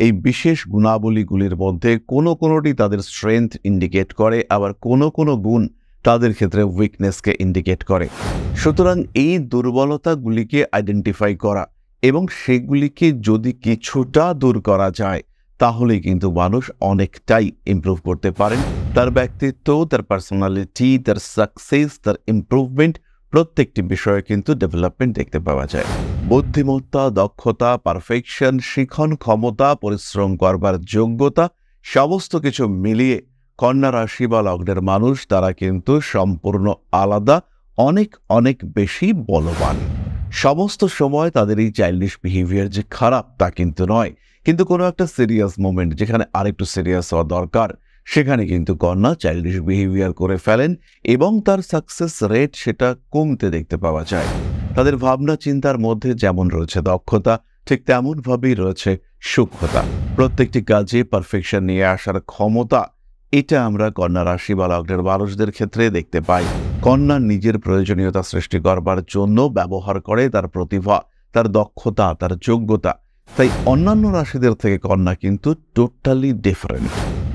এই বিশেষ গুণাবলীগুলির মধ্যে কোনোটি তাদের স্ট্রেংথ ইন্ডিকেট করে, আবার কোনো গুণ তাদের ক্ষেত্রে উইকনেসকে ইন্ডিকেট করে। সুতরাং এই দুর্বলতাগুলিকে আইডেন্টিফাই করা এবং সেগুলিকে যদি কিছুটা দূর করা যায় তাহলেই কিন্তু মানুষ অনেকটাই ইমপ্রুভ করতে পারেন। তার ব্যক্তিত্ব, তার পার্সোনালিটি, তার সাকসেস, তার ইমপ্রুভমেন্ট প্রত্যেকটি বিষয়ে কিন্তু ডেভেলপমেন্ট দেখতে পাওয়া যায়। বুদ্ধিমত্তা, দক্ষতা, পারফেকশন, শিখন ক্ষমতা, পরিশ্রম করবার যোগ্যতা সমস্ত কিছু মিলিয়ে কন্যা রাশি বা লগ্নের মানুষ তারা কিন্তু সম্পূর্ণ আলাদা, অনেক বেশি বলবান। সমস্ত সময় তাদের এই চাইল্ডিশ বিহেভিয়ার যে খারাপ তা কিন্তু নয়, কিন্তু কোনো একটা সিরিয়াস মোমেন্ট যেখানে আরেকটু সিরিয়াস হওয়া দরকার সেখানে কিন্তু কন্যা চাইল্ডিশ বিহেভিয়ার করে ফেলেন এবং তার সাকসেস রেট সেটা কমতে দেখতে পাওয়া যায়। তাদের ভাবনা চিন্তার মধ্যে যেমন রয়েছে দক্ষতা, ঠিক তেমনভাবেই রয়েছে সূক্ষ্মতা। প্রত্যেকটি কাজে পারফেকশন নিয়ে আসার ক্ষমতা, এটা আমরা কন্যা রাশি বা লগ্নের মানুষদের ক্ষেত্রে দেখতে পাই। কন্যা নিজের প্রয়োজনীয়তা সৃষ্টি করবার জন্য ব্যবহার করে তার প্রতিভা, তার দক্ষতা, তার যোগ্যতা। তাই অন্যান্য রাশিদের থেকে কন্যা কিন্তু টোটালি ডিফারেন্ট।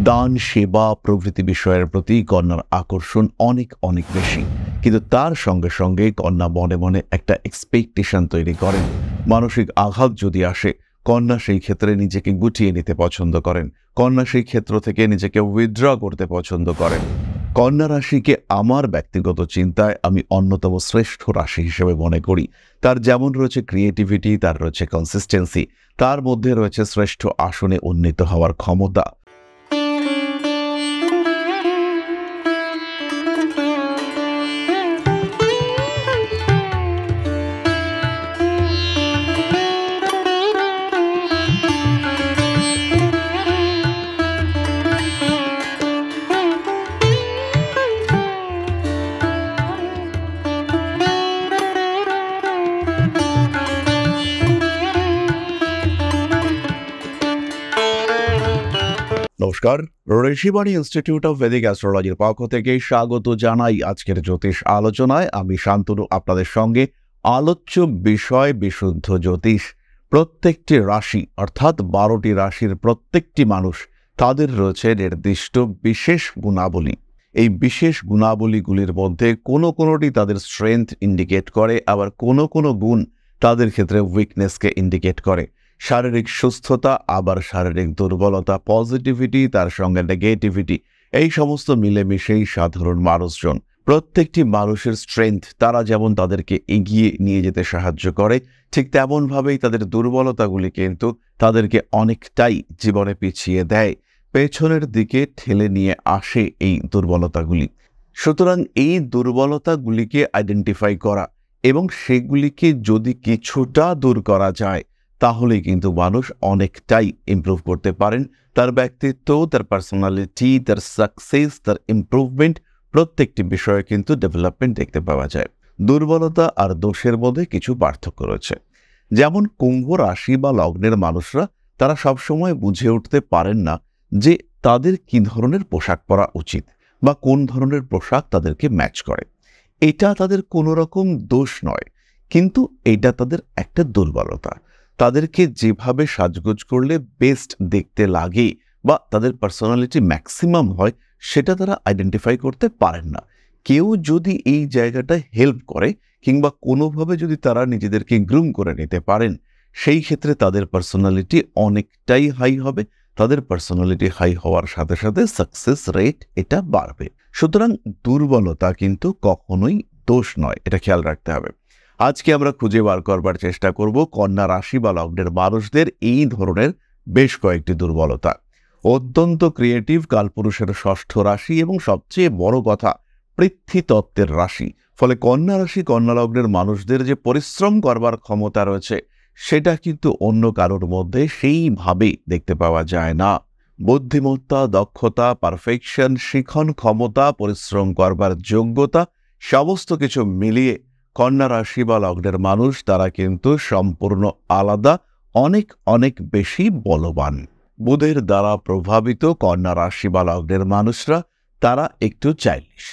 দান, সেবা প্রভৃতি বিষয়ের প্রতি কন্যার আকর্ষণ অনেক বেশি, কিন্তু তার সঙ্গে সঙ্গে কন্যা মনে মনে একটা এক্সপেকটেশন তৈরি করেন। মানসিক আঘাত যদি আসে, কন্যা সেই ক্ষেত্রে নিজেকে গুটিয়ে নিতে পছন্দ করেন। কন্যা সেই ক্ষেত্র থেকে নিজেকে উইথড্র করতে পছন্দ করেন। কন্যা রাশিকে আমার ব্যক্তিগত চিন্তায় আমি অন্যতম শ্রেষ্ঠ রাশি হিসেবে মনে করি। তার যেমন রয়েছে ক্রিয়েটিভিটি, তার রয়েছে কনসিস্টেন্সি, তার মধ্যে রয়েছে শ্রেষ্ঠ আসনে উন্নীত হওয়ার ক্ষমতা। নমস্কার, ঋষিবাণী ইনস্টিটিউট অফ ভেদিক অ্যাস্ট্রোলজির পক্ষ থেকে স্বাগত জানাই আজকের জ্যোতিষ আলোচনায়। আমি শান্তনু আপনাদের সঙ্গে। আলোচ্য বিষয় বিশুদ্ধ জ্যোতিষ। প্রত্যেকটি রাশি অর্থাৎ 12টি রাশির প্রত্যেকটি মানুষ তাদের রয়েছে নির্দিষ্ট বিশেষ গুণাবলী। এই বিশেষ গুণাবলীগুলির মধ্যে কোনোটি তাদের স্ট্রেংথ ইন্ডিকেট করে, আবার কোনো গুণ তাদের ক্ষেত্রে উইকনেসকে ইন্ডিকেট করে। শারীরিক সুস্থতা, আবার শারীরিক দুর্বলতা, পজিটিভিটি, তার সঙ্গে নেগেটিভিটি, এই সমস্ত মিলেমিশেই সাধারণ মানুষজন। প্রত্যেকটি মানুষের স্ট্রেংথ তারা যেমন তাদেরকে এগিয়ে নিয়ে যেতে সাহায্য করে, ঠিক তেমনভাবেই তাদের দুর্বলতাগুলি কিন্তু তাদেরকে অনেকটাই জীবনে পিছিয়ে দেয়, পেছনের দিকে ঠেলে নিয়ে আসে এই দুর্বলতাগুলি। সুতরাং এই দুর্বলতাগুলিকে আইডেন্টিফাই করা এবং সেগুলিকে যদি কিছুটা দূর করা যায় তাহলেই কিন্তু মানুষ অনেকটাই ইমপ্রুভ করতে পারেন। তার ব্যক্তিত্ব, তার পার্সোনালিটি, তার সাকসেস, তার ইমপ্রুভমেন্ট প্রত্যেকটি বিষয়ে কিন্তু ডেভেলপমেন্ট দেখতে পাওয়া যায়। দুর্বলতা আর দোষের মধ্যে কিছু পার্থক্য রয়েছে। যেমন কুম্ভ রাশি বা লগ্নের মানুষরা তারা সবসময় বুঝে উঠতে পারেন না যে তাদের কি ধরনের পোশাক পরা উচিত বা কোন ধরনের পোশাক তাদেরকে ম্যাচ করে। এটা তাদের কোনো রকম দোষ নয়, কিন্তু এটা তাদের একটা দুর্বলতা। তাদেরকে যেভাবে সাজগোজ করলে বেস্ট দেখতে লাগে বা তাদের পার্সোনালিটি ম্যাক্সিমাম হয় সেটা তারা আইডেন্টিফাই করতে পারেন না। কেউ যদি এই জায়গাটায় হেল্প করে কিংবা কোনোভাবে যদি তারা নিজেদেরকে গ্রুম করে নিতে পারেন, সেই ক্ষেত্রে তাদের পার্সোনালিটি অনেকটাই হাই হবে। তাদের পার্সোনালিটি হাই হওয়ার সাথে সাথে সাকসেস রেট এটা বাড়বে। সুতরাং দুর্বলতা কিন্তু কখনোই দোষ নয়, এটা খেয়াল রাখতে হবে। আজকে আমরা খুঁজে বার করবার চেষ্টা করব কন্যা রাশি বা লগ্নের মানুষদের এই ধরনের বেশ কয়েকটি দুর্বলতা। অত্যন্ত ক্রিয়েটিভ, কালপুরুষের ষষ্ঠ রাশি এবং সবচেয়ে বড় কথা পৃথ্বীতত্ত্বের রাশি। ফলে কন্যা রাশি কন্যা লগ্নের মানুষদের যে পরিশ্রম করবার ক্ষমতা রয়েছে সেটা কিন্তু অন্য কারোর মধ্যে সেইভাবে দেখতে পাওয়া যায় না। বুদ্ধিমত্তা, দক্ষতা, পারফেকশন, শিখন ক্ষমতা, পরিশ্রম করবার যোগ্যতা সমস্ত কিছু মিলিয়ে কন্যা রাশি বা লগ্নের মানুষ তারা কিন্তু সম্পূর্ণ আলাদা, অনেক বেশি বলবান। বুধের দ্বারা প্রভাবিত কন্যা রাশি বা লগ্নের মানুষরা তারা একটু চাইল্ডিশ।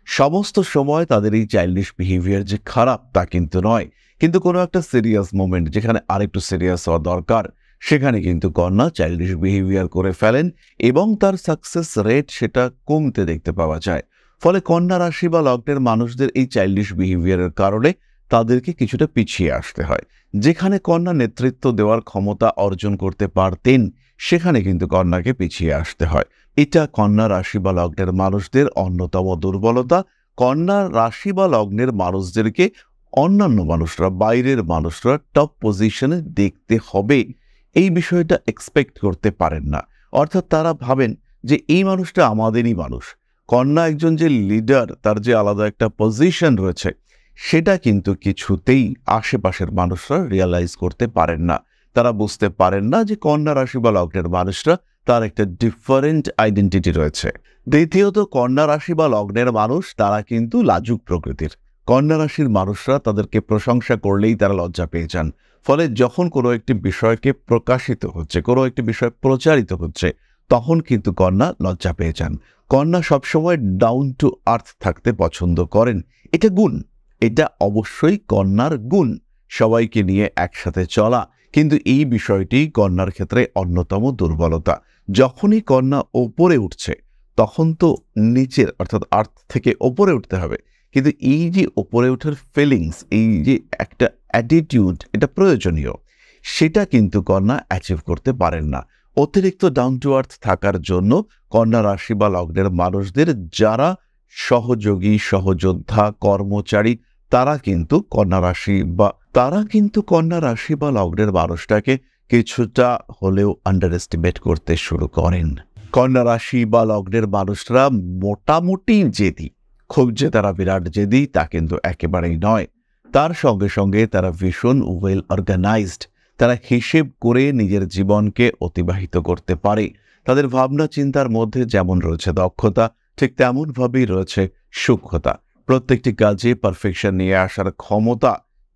সমস্ত সময় তাদের এই চাইল্ডিশ বিহেভিয়ার যে খারাপ তা কিন্তু নয়, কিন্তু কোনো একটা সিরিয়াস মোমেন্ট যেখানে আরেকটু সিরিয়াস হওয়া দরকার সেখানে কিন্তু কন্যা চাইল্ডিশ বিহেভিয়ার করে ফেলেন এবং তার সাকসেস রেট সেটা কমতে দেখতে পাওয়া যায়। ফলে কন্যা রাশি বা লগ্নের মানুষদের এই চাইল্ডিশ বিহেভিয়ারের কারণে তাদেরকে কিছুটা পিছিয়ে আসতে হয়। যেখানে কন্যা নেতৃত্ব দেওয়ার ক্ষমতা অর্জন করতে পারতেন, সেখানে কিন্তু কন্যাকে পিছিয়ে আসতে হয়। এটা কন্যা রাশি বা লগ্নের মানুষদের অন্যতম দুর্বলতা। কন্যা রাশি বা লগ্নের মানুষদেরকে অন্যান্য মানুষরা, বাইরের মানুষরা টপ পজিশনে দেখতে হবে, এই বিষয়টা এক্সপেক্ট করতে পারেন না। অর্থাৎ তারা ভাবেন যে এই মানুষটা আমাদেরই মানুষ। কন্যা একজন যে লিডার, তার যে আলাদা একটা পজিশন রয়েছে, সেটা কিন্তু কিছুতেই আশেপাশের মানুষরা রিয়ালাইজ করতে পারেন না। তারা বুঝতে পারেন না যে কন্যা রাশি বা লগ্নের মানুষরা তার একটা ডিফারেন্ট আইডেন্টিটি রয়েছে। দ্বিতীয়ত, কন্যা রাশি বা লগ্নের মানুষ তারা কিন্তু লাজুক প্রকৃতির। কন্যা রাশির মানুষরা তাদেরকে প্রশংসা করলেই তারা লজ্জা পেয়ে যান। ফলে যখন কোনো একটি বিষয়কে প্রকাশিত হচ্ছে, কোনো একটি বিষয় প্রচারিত হচ্ছে, তখন কিন্তু কন্যা লজ্জা পেয়ে যান। কন্যা সবসময় ডাউন টু আর্থ থাকতে পছন্দ করেন। এটা গুণ, এটা অবশ্যই কন্যার গুণ, সবাইকে নিয়ে একসাথে চলা। কিন্তু এই বিষয়টি কন্যার ক্ষেত্রে অন্যতম দুর্বলতা। যখনই কন্যা ওপরে উঠছে, তখন তো নিচের অর্থাৎ আর্থ থেকে ওপরে উঠতে হবে। কিন্তু এই যে ওপরে ওঠার ফিলিংস, এই যে একটা অ্যাটিটিউড, এটা প্রয়োজনীয়, সেটা কিন্তু কন্যা অ্যাচিভ করতে পারেন না। অতিরিক্ত ডাউন টু আর্থ থাকার জন্য কন্যা রাশি বা লগ্নের মানুষদের যারা সহযোগী, সহযোদ্ধা, কর্মচারী, তারা কিন্তু কন্যা রাশি বা লগ্নের মানুষটাকে কিছুটা হলেও আন্ডার এস্টিমেট করতে শুরু করেন। কন্যা রাশি বা লগ্নের মানুষরা মোটামুটি জেদি, খুব যে তারা বিরাট জেদি তা কিন্তু একেবারেই নয়। তার সঙ্গে সঙ্গে তারা ভীষণ ওয়েল অর্গানাইজড। তারা হিসেব করে নিজের জীবনকে অতিবাহিত করতে পারে। তাদের ভাবনা চিন্তার মধ্যে যেমন রয়েছে দক্ষতা, ঠিক তেমনভাবেই রয়েছে সূক্ষ্মতা। প্রত্যেকটি কাজে পারফেকশন নিয়ে আসার ক্ষমতা,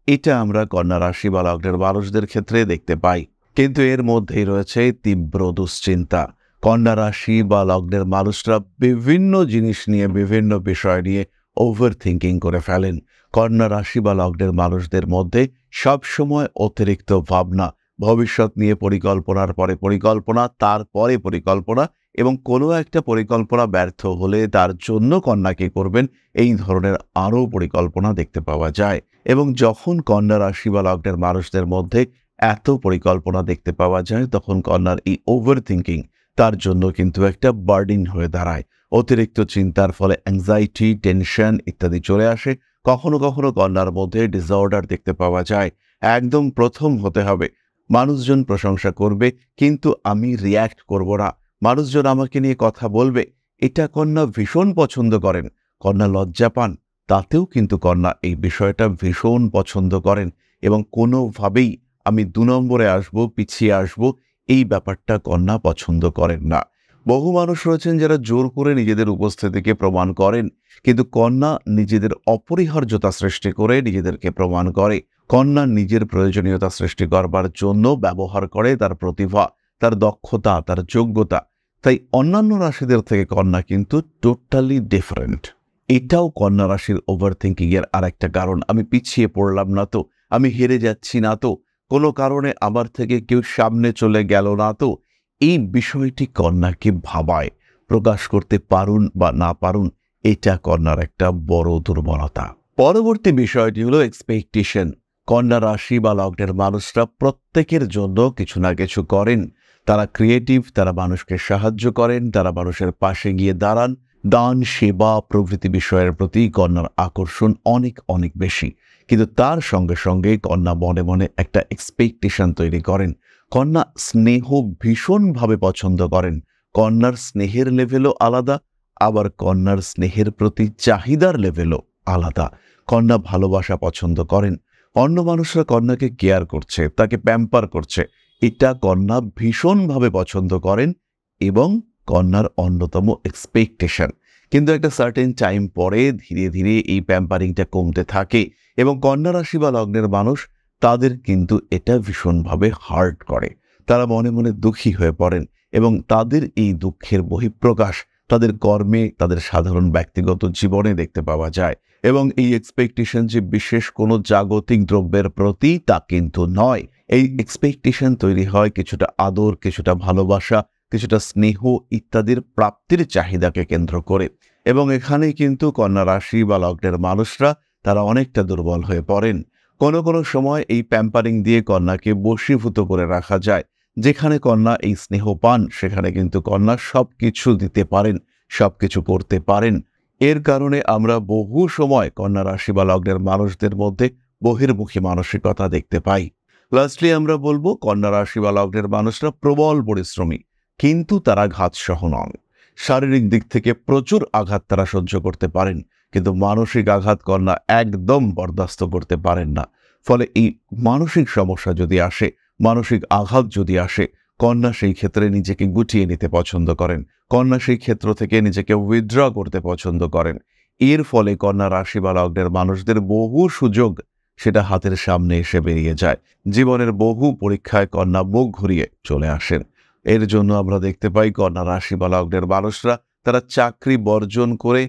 এটা আমরা কন্যা রাশি বা লগ্নের মানুষদের ক্ষেত্রে দেখতে পাই। কিন্তু এর মধ্যেই রয়েছে তীব্র দুশ্চিন্তা। কন্যা রাশি বা লগ্নের মানুষরা বিভিন্ন জিনিস নিয়ে, বিভিন্ন বিষয় নিয়ে ওভার থিঙ্কিং করে ফেলেন। কন্যা রাশি বা লগ্নের মানুষদের মধ্যে সবসময় অতিরিক্ত ভাবনা, ভবিষ্যৎ নিয়ে পরিকল্পনার পরে পরিকল্পনা, তারপরে পরিকল্পনা, এবং কোনো একটা পরিকল্পনা ব্যর্থ হলে তার জন্য কন্যা কী করবেন, এই ধরনের আরও পরিকল্পনা দেখতে পাওয়া যায়। এবং যখন কন্যা রাশি বা লগ্নের মানুষদের মধ্যে এত পরিকল্পনা দেখতে পাওয়া যায়, তখন কন্যার এই ওভার থিঙ্কিং তার জন্য কিন্তু একটা বার্ডেন হয়ে দাঁড়ায়। অতিরিক্ত চিন্তার ফলে অ্যাংজাইটি, টেনশন ইত্যাদি চলে আসে। কখনো কখনো কন্যার মধ্যে ডিসঅর্ডার দেখতে পাওয়া যায়। একদম প্রথম হতে হবে, মানুষজন প্রশংসা করবে কিন্তু আমি রিয়্যাক্ট করব না, মানুষজন আমাকে নিয়ে কথা বলবে, এটা কন্যা ভীষণ পছন্দ করেন। কন্যা লজ্জা পান, তাতেও কিন্তু কন্যা এই বিষয়টা ভীষণ পছন্দ করেন। এবং কোনোভাবেই আমি 2 নম্বরে আসব, পিছিয়ে আসব, এই ব্যাপারটা কন্যা পছন্দ করেন না। বহু মানুষ রয়েছেন যারা জোর করে নিজেদের উপস্থিতিকে প্রমাণ করেন, কিন্তু কন্যা নিজেদের অপরিহার্যতা সৃষ্টি করে নিজেদেরকে প্রমাণ করে। কন্যা নিজের প্রয়োজনীয়তা সৃষ্টি করবার জন্য ব্যবহার করে তার প্রতিভা, তার দক্ষতা, তার যোগ্যতা। তাই অন্যান্য রাশিদের থেকে কন্যা কিন্তু টোটালি ডিফারেন্ট। এটাও কন্যা রাশির ওভার থিঙ্কিং এর আরেকটা কারণ। আমি পিছিয়ে পড়লাম না তো, আমি হেরে যাচ্ছি না তো, কোনো কারণে আমার থেকে কেউ সামনে চলে গেল না তো, এই বিষয়টি কন্যাকে ভাবায়। প্রকাশ করতে পারুন বা না পারুন, এটা কন্যার একটা বড় দুর্বলতা। পরবর্তী বিষয়টি হলো এক্সপেকটেশন। কন্যা রাশি বা লগ্নের মানুষরা প্রত্যেকের জন্য কিছু না কিছু করেন। তারা ক্রিয়েটিভ, তারা মানুষকে সাহায্য করেন, তারা মানুষের পাশে গিয়ে দাঁড়ান। দান, সেবা প্রভৃতি বিষয়ের প্রতি কন্যার আকর্ষণ অনেক অনেক বেশি। কিন্তু তার সঙ্গে সঙ্গে কন্যা মনে মনে একটা এক্সপেকটেশন তৈরি করেন। কন্যা স্নেহ ভীষণভাবে পছন্দ করেন। কন্যার স্নেহের লেভেলও আলাদা, আবার কন্যার স্নেহের প্রতি চাহিদার লেভেলও আলাদা। কন্যা ভালোবাসা পছন্দ করেন। অন্য মানুষরা কন্যাকে কেয়ার করছে, তাকে প্যাম্পার করছে, এটা কন্যা ভীষণভাবে পছন্দ করেন এবং কন্যার অন্যতম এক্সপেকটেশন। কিন্তু একটা সার্টেন টাইম পরে ধীরে ধীরে এই প্যাম্পারিংটা কমতে থাকে এবং কন্যা রাশি বা লগ্নের মানুষ, তাদের কিন্তু এটা ভীষণভাবে হার্ট করে। তারা মনে মনে দুঃখী হয়ে পড়েন এবং তাদের এই দুঃখের বহিঃপ্রকাশ তাদের কর্মে, তাদের সাধারণ ব্যক্তিগত জীবনে দেখতে পাওয়া যায়। এবং এই এক্সপেকটেশন যে বিশেষ কোনো জাগতিক দ্রব্যের প্রতি, তা কিন্তু নয়। এই এক্সপেকটেশন তৈরি হয় কিছুটা আদর, কিছুটা ভালোবাসা, কিছুটা স্নেহ ইত্যাদির প্রাপ্তির চাহিদাকে কেন্দ্র করে। এবং এখানেই কিন্তু কন্যা রাশি বা লগ্নের মানুষরা তারা অনেকটা দুর্বল হয়ে পড়েন। কোনো কোনো সময় এই প্যাম্পারিং দিয়ে কন্যাকে বশীভূত করে রাখা যায়। যেখানে কন্যা এই স্নেহ পান সেখানে কিন্তু কন্যা সবকিছু দিতে পারেন, সবকিছু করতে পারেন। এর কারণে আমরা বহু সময় কন্যা রাশি বা লগ্নের মানুষদের মধ্যে বহির্মুখী মানসিকতা দেখতে পাই। লাস্টলি আমরা বলবো কন্যা রাশি বা লগ্নের মানুষরা প্রবল পরিশ্রমী, কিন্তু তারা ঘাতসহ নন। শারীরিক দিক থেকে প্রচুর আঘাত তারা সহ্য করতে পারেন, কিন্তু মানসিক আঘাত কন্যা একদম বরদাস্ত করতে পারেন না। ফলে এই মানসিক সমস্যা যদি আসে, মানসিক আঘাত যদি আসে, কন্যা সেই ক্ষেত্রে নিজেকে গুটিয়ে নিতে পছন্দ করেন, কন্যা সেই ক্ষেত্র থেকে নিজেকে উইথড্র করতে পছন্দ করেন। এর ফলে কন্যা রাশি বা লগ্নের মানুষদের বহু সুযোগ সেটা হাতের সামনে এসে বেরিয়ে যায়। জীবনের বহু পরীক্ষায় কন্যা মুখ ঘুরিয়ে চলে আসেন। এর জন্য আমরা দেখতে পাই কন্যা রাশি বা লগ্নের মানুষরা তারা চাকরি বর্জন করে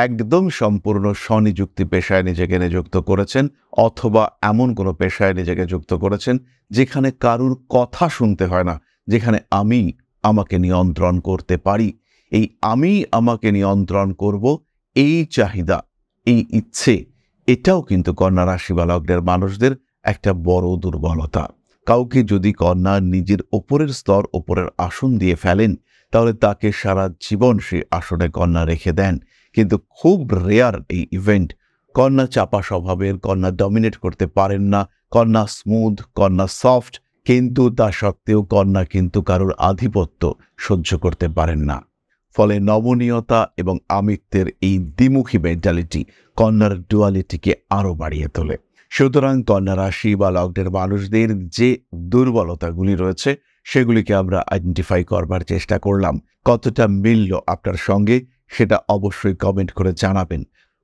একদম সম্পূর্ণ স্বনিযুক্তি পেশায় নিজেকে নিযুক্ত করেছেন, অথবা এমন কোনো পেশায় নিজেকে যুক্ত করেছেন যেখানে কারুর কথা শুনতে হয় না, যেখানে আমি আমাকে নিয়ন্ত্রণ করতে পারি। এই আমি আমাকে নিয়ন্ত্রণ করব, এই চাহিদা, এই ইচ্ছে, এটাও কিন্তু কন্যা রাশি বা লগ্নের মানুষদের একটা বড় দুর্বলতা। কাউকে যদি কন্যা নিজের ওপরের স্তর, ওপরের আসন দিয়ে ফেলেন, তাহলে তাকে সারা জীবন সেই আসনে কন্যা রেখে দেন। কিন্তু খুব রেয়ার এই ইভেন্ট। কন্যা চাপা স্বভাবের, কন্যা ডমিনেট করতে পারেন না, কন্যা স্মুথ, কন্যা সফট, কিন্তু তা সত্ত্বেও কন্যা কিন্তু কারোর আধিপত্য সহ্য করতে পারেন না। ফলে নমনীয়তা এবং আমিত্বের এই দ্বিমুখী মেন্টালিটি কন্যার ডুয়ালিটিকে আরও বাড়িয়ে তোলে। সুতরাং কন্যা রাশি বা লগ্নের মানুষদের যে দুর্বলতাগুলি রয়েছে সেগুলিকে আমরা আইডেন্টিফাই করবার চেষ্টা করলাম। কতটা মিলল আপনার সঙ্গে সেটা অবশ্যই কমেন্ট করে জানাবেন।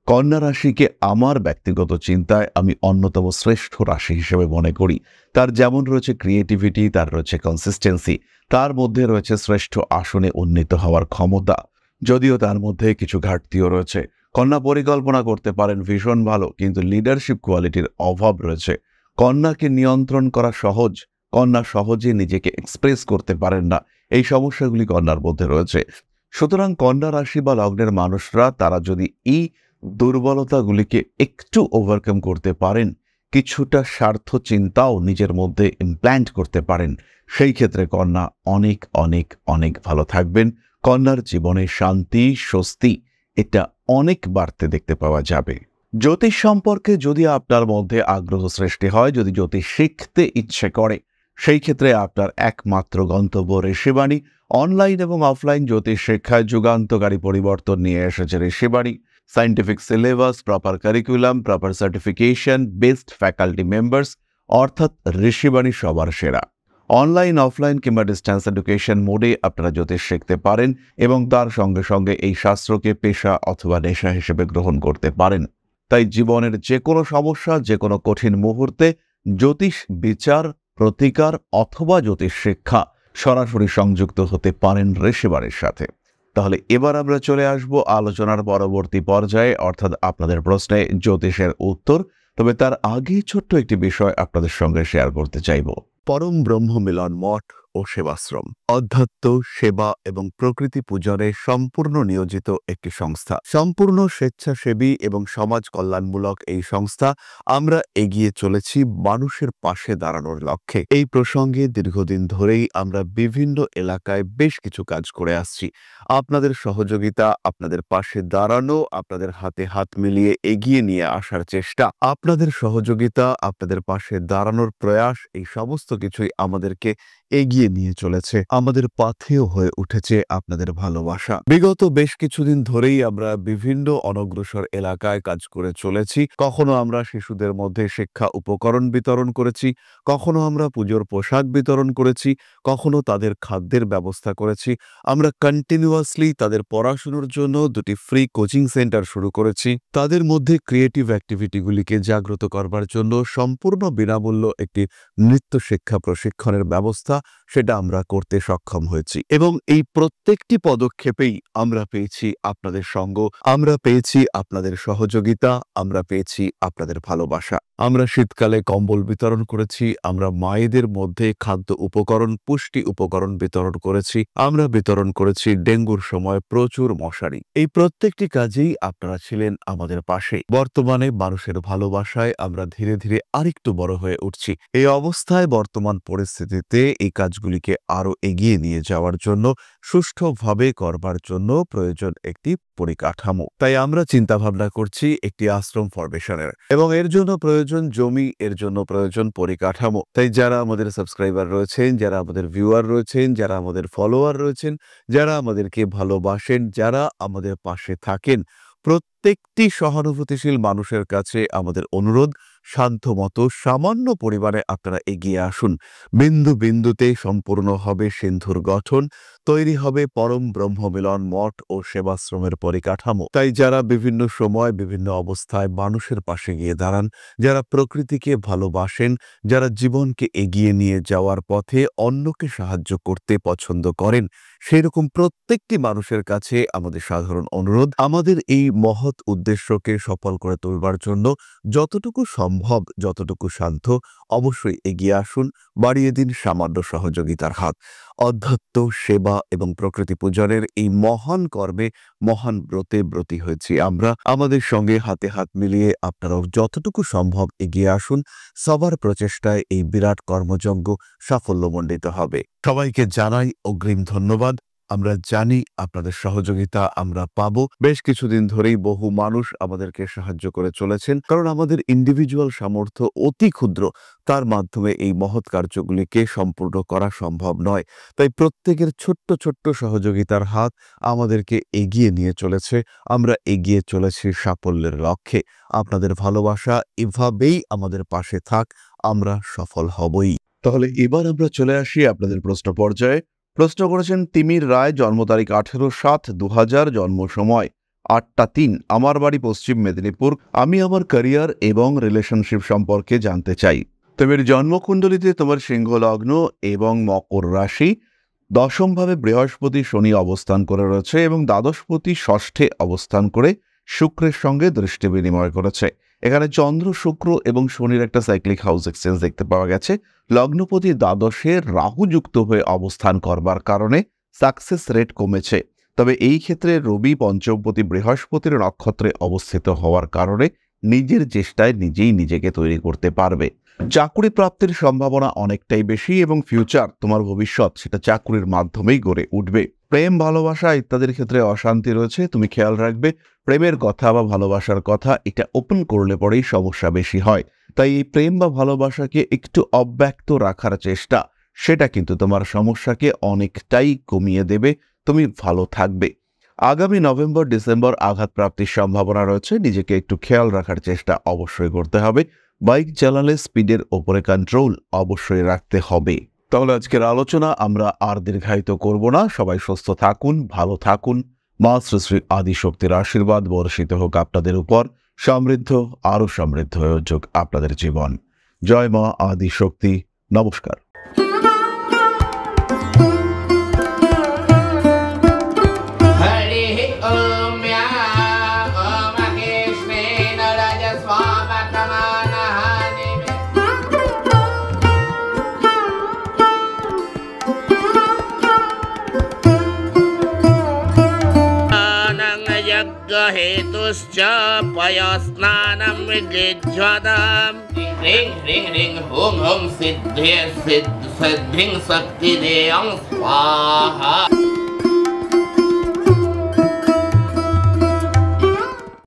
কন্যা রাশিকে আমার ব্যক্তিগত চিন্তায় আমি অন্যতম শ্রেষ্ঠ রাশি হিসেবে মনে করি। তার যেমন রয়েছে ক্রিয়েটিভিটি, তার রয়েছে কনসিস্টেন্সি, তার মধ্যে রয়েছে শ্রেষ্ঠ আসনে উন্নীত হওয়ার ক্ষমতা। যদিও তার মধ্যে কিছু ঘাটতিও রয়েছে। কন্যা পরিকল্পনা করতে পারেন ভীষণ ভালো, কিন্তু লিডারশিপ কোয়ালিটির অভাব রয়েছে। কন্যাকে নিয়ন্ত্রণ করা সহজ, কন্যা সহজে নিজেকে এক্সপ্রেস করতে পারেন না, এই সমস্যাগুলি কন্যার মধ্যে রয়েছে। সুতরাং কন্যা রাশি বা লগ্নের মানুষরা তারা যদি এই দুর্বলতাগুলিকে একটু ওভারকাম করতে পারেন, কিছুটা স্বার্থ চিন্তাও নিজের মধ্যে ইমপ্ল্যান্ট করতে পারেন, সেই ক্ষেত্রে কন্যা অনেক অনেক অনেক ভালো থাকবেন। কন্যার জীবনে শান্তি, স্বস্তি এটা অনেক বাড়তে দেখতে পাওয়া যাবে। জ্যোতিষ সম্পর্কে যদি আপনার মধ্যে আগ্রহ সৃষ্টি হয়, যদি জ্যোতিষ শিখতে ইচ্ছে করে, সেই ক্ষেত্রে আপনার একমাত্র গন্তব্য ঋষিবাণী। অনলাইন এবং অফলাইন জ্যোতিষ শিক্ষায় যুগান্তকারী পরিবর্তন নিয়ে এসেছে Rishibani. Scientific syllabus, proper curriculum, proper certification, best faculty members, অর্থাৎ ঋষিবাণী সবার সেরা। অনলাইন, অফলাইন কিংবা ডিস্ট্যান্স এডুকেশন মোডে আপনারা জ্যোতিষ শিখতে পারেন এবং তার সঙ্গে সঙ্গে এই শাস্ত্রকে পেশা অথবা নেশা হিসেবে গ্রহণ করতে পারেন। তাই জীবনের যে কোনো সমস্যা, যে কোনো কঠিন মুহূর্তে জ্যোতিষ বিচার, প্রতিকার অথবা জ্যোতিষ শিক্ষা সরাসরি সংযুক্ত হতে পারেন ঋষিবাণীর সাথে। তাহলে এবার আমরা চলে আসব আলোচনার পরবর্তী পর্যায়ে, অর্থাৎ আপনাদের প্রশ্নে জ্যোতিষের উত্তর। তবে তার আগেই ছোট্ট একটি বিষয় আপনাদের সঙ্গে শেয়ার করতে চাইব। পরম ব্রহ্ম মিলন মঠ ও সেবাশ্রম অধ্যাত্ম, সেবা এবং প্রকৃতি পূজনে সম্পূর্ণ নিয়োজিত একটি সংস্থা। সম্পূর্ণ স্বেচ্ছাসেবী এবং সমাজ কল্যাণমূলক এই সংস্থা আমরা এগিয়ে চলেছি মানুষের পাশে দাঁড়ানোর লক্ষ্যে। এই প্রসঙ্গে দীর্ঘদিন ধরেই আমরা বিভিন্ন এলাকায় বেশ কিছু কাজ করে আসছি। আপনাদের সহযোগিতা, আপনাদের পাশে দাঁড়ানো, আপনাদের হাতে হাত মিলিয়ে এগিয়ে নিয়ে আসার চেষ্টা, আপনাদের সহযোগিতা, আপনাদের পাশে দাঁড়ানোর প্রয়াস, এই সমস্ত কিছুই আমাদেরকে এগিয়ে নিয়ে চলেছে। আমাদের পাথেয় হয়ে উঠেছে আপনাদের ভালোবাসা। বিগত বেশ কিছুদিন ধরেই আমরা বিভিন্ন অনগ্রসর এলাকায় কাজ করে চলেছি। কখনো আমরা শিশুদের মধ্যে শিক্ষা উপকরণ বিতরণ করেছি, কখনো আমরা পুজোর পোশাক বিতরণ করেছি, কখনো তাদের খাদ্যের ব্যবস্থা করেছি। আমরা কন্টিনিউয়াসলি তাদের পড়াশোনার জন্য 2টি ফ্রি কোচিং সেন্টার শুরু করেছি। তাদের মধ্যে ক্রিয়েটিভ অ্যাক্টিভিটিগুলিকে জাগ্রত করবার জন্য সম্পূর্ণ বিনামূল্য একটি নৃত্য শিক্ষা প্রশিক্ষণের ব্যবস্থা সেটা আমরা করতে সক্ষম হয়েছি এবং এই প্রত্যেকটি পদক্ষেপেই আমরা পেয়েছি আপনাদের সঙ্গ, আমরা পেয়েছি আপনাদের সহযোগিতা, আমরা পেয়েছি আপনাদের ভালোবাসা। আমরা শীতকালে কম্বল বিতরণ করেছি, আমরা মায়েদের মধ্যে খাদ্য উপকরণ, পুষ্টি উপকরণ বিতরণ করেছি, আমরা বিতরণ করেছি ডেঙ্গুর সময় প্রচুর মশারি। এই প্রত্যেকটি কাজেই আপনারা ছিলেন আমাদের পাশে। বর্তমানে মানুষের ভালোবাসায় আমরা ধীরে ধীরে আরেকটু বড় হয়ে উঠছি। এই অবস্থায় বর্তমান পরিস্থিতিতে এই কাজগুলিকে আরো এগিয়ে নিয়ে যাওয়ার জন্য, সুষ্ঠুভাবে করবার জন্য প্রয়োজন একটি পরিকাঠামো। তাই আমরা চিন্তা ভাবনা করছি একটি আশ্রম ফরমেশনের, এবং এর জন্য প্রয়োজন জমি, এর জন্য প্রয়োজন পরিকাঠামো। তাই যারা আমাদের সাবস্ক্রাইবার রয়েছেন, যারা আমাদের ভিউয়ার রয়েছেন, যারা আমাদের ফলোয়ার রয়েছেন, যারা আমাদেরকে ভালোবাসেন, যারা আমাদের পাশে থাকেন, প্রত্যেকটি সহানুভূতিশীল মানুষের কাছে আমাদের অনুরোধ, শান্তমতো সামান্য পরিমাণে আপনারা এগিয়ে আসুন। বিন্দু বিন্দুতে সম্পূর্ণ হবে সিন্ধুর গঠন, তৈরি হবে পরম ব্রহ্মমিলন মঠ ও সেবাশ্রমের পরিকাঠামো। তাই যারা বিভিন্ন সময় বিভিন্ন অবস্থায় মানুষের পাশে গিয়ে দাঁড়ান, যারা প্রকৃতিকে ভালোবাসেন, যারা জীবনকে এগিয়ে নিয়ে যাওয়ার পথে অন্যকে সাহায্য করতে পছন্দ করেন, সেরকম প্রত্যেকটি মানুষের কাছে আমাদের সাধারণ অনুরোধ, আমাদের এই মহৎ উদ্দেশ্যকে সফল করে তুলবার জন্য যতটুকু সম্ভব, যতটুকু সাধ্য অবশ্যই এগিয়ে আসুন, বাড়িয়ে দিন সামান্য সহযোগিতার হাত। অধ্যাত্ম, সেবা এবং প্রকৃতি পূজনের এই মহান কর্মে, মহান ব্রতে ব্রতী হয়েছি আমরা। আমাদের সঙ্গে হাতে হাত মিলিয়ে আপনারাও যতটুকু সম্ভব এগিয়ে আসুন। সবার প্রচেষ্টায় এই বিরাট কর্মযজ্ঞ সাফল্যমণ্ডিত হবে। সবাইকে জানাই অগ্রিম ধন্যবাদ। আমরা জানি আপনাদের সহযোগিতা আমরা পাবো। বেশ কিছুদিন ধরেই বহু মানুষ আমাদেরকে সাহায্য করে চলেছেন, কারণ আমাদের ইন্ডিভিজুয়াল সামর্থ্য অতি ক্ষুদ্র, তার মাধ্যমে এই মহৎ কার্যগুলিকে সম্পূর্ণ করা সম্ভব নয়। তাই প্রত্যেকের ছোট্ট ছোট্ট সহযোগিতার হাত আমাদেরকে এগিয়ে নিয়ে চলেছে। আমরা এগিয়ে চলেছি সাফল্যের লক্ষ্যে। আপনাদের ভালোবাসা এভাবেই আমাদের পাশে থাক, আমরা সফল হবই। তাহলে এবার আমরা চলে আসি আপনাদের প্রশ্ন পর্যায়ে। প্রশ্ন করেছেন তিমির রায়, জন্ম তারিখ 18/7/2000, জন্ম সময় 8টা 3, আমার বাড়ি পশ্চিম মেদিনীপুর। আমি আমার ক্যারিয়ার এবং রিলেশনশিপ সম্পর্কে জানতে চাই। তিমির জন্মকুণ্ডলিতে তোমার সিংহ লগ্ন এবং মকর রাশি, দশমভাবে বৃহস্পতি শনি অবস্থান করে রয়েছে এবং দ্বাদশপতি ষষ্ঠে অবস্থান করে শুক্রের সঙ্গে দৃষ্টি বিনিময় করেছে। এখানে চন্দ্র, শুক্র এবং শনির একটা সাইক্লিক হাউস এক্সচেঞ্জ দেখতে পাওয়া গেছে। লগ্নপতি দ্বাদশে রাহু যুক্ত হয়ে অবস্থান করবার কারণে সাকসেস রেট কমেছে। তবে এই ক্ষেত্রে রবি পঞ্চমপতি বৃহস্পতির নক্ষত্রে অবস্থিত হওয়ার কারণে নিজের চেষ্টায় নিজেই নিজেকে তৈরি করতে পারবে। চাকরি প্রাপ্তির সম্ভাবনা অনেকটাই বেশি এবং ফিউচার, তোমার ভবিষ্যৎ, সেটা চাকরির মাধ্যমেই গড়ে উঠবে। প্রেম, ভালোবাসা ইত্যাদির ক্ষেত্রে অশান্তি রয়েছে, তুমি খেয়াল রাখবে। প্রেমের কথা বা ভালোবাসার কথা এটা ওপেন করলে পরেই সমস্যা বেশি হয়। তাই এই প্রেম বা ভালোবাসাকে একটু অব্যক্ত রাখার চেষ্টা, সেটা কিন্তু তোমার সমস্যাকে অনেকটাই কমিয়ে দেবে। তুমি ভালো থাকবে। আগামী নভেম্বর-ডিসেম্বর আঘাত প্রাপ্তির সম্ভাবনা রয়েছে, নিজেকে একটু খেয়াল রাখার চেষ্টা অবশ্যই করতে হবে। বাইক চালালে স্পিডের ওপরে কন্ট্রোল অবশ্যই রাখতে হবে। তাহলে আজকের আলোচনা আমরা আর দীর্ঘায়িত করব না। সবাই সুস্থ থাকুন, ভালো থাকুন। মা শ্রী শ্রী আদিশক্তির আশীর্বাদ বর্ষিত হোক আপনাদের উপর। সমৃদ্ধ, আরো সমৃদ্ধ হয়ে উঠুক আপনাদের জীবন। জয় মা আদিশক্তি। নমস্কার। हेतुश्च पयस्नानं विजिह्वताम् ह्रीं ह्रीं ह्रीं हुं हुं सिद्धिं शक्तिदेयं स्वाहा।